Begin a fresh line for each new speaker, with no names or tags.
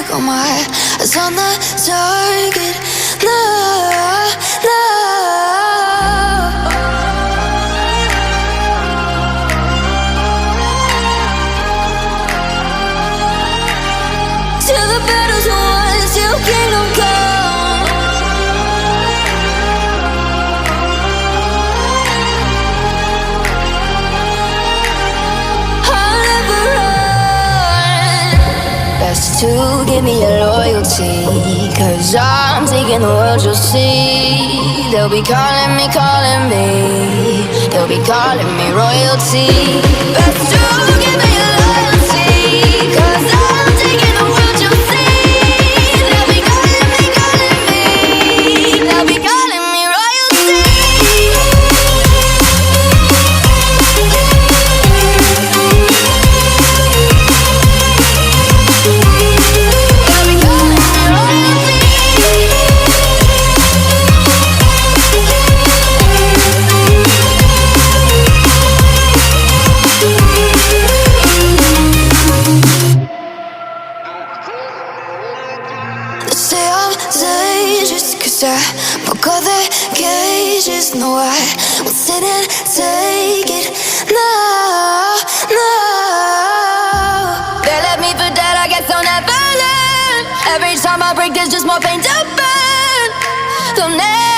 got my eyes on the target. No, no. Till the battle's won, till kingdom come. I'll never run. Best to give me your loyalty, 'cause I'm taking the world, you'll see. They'll be calling me, calling me. They'll be calling me royalty. Best to give me your loyalty, 'cause I'm taking the world, you'll see. They'll be calling me, calling me. They'll be calling me royalty. They say I'm dangerous 'cause I broke all the cages. No, I won't sit and take it. No, no. They left me for dead, I guess I'll never learn. Every time I break, there's just more pain to burn. They'll never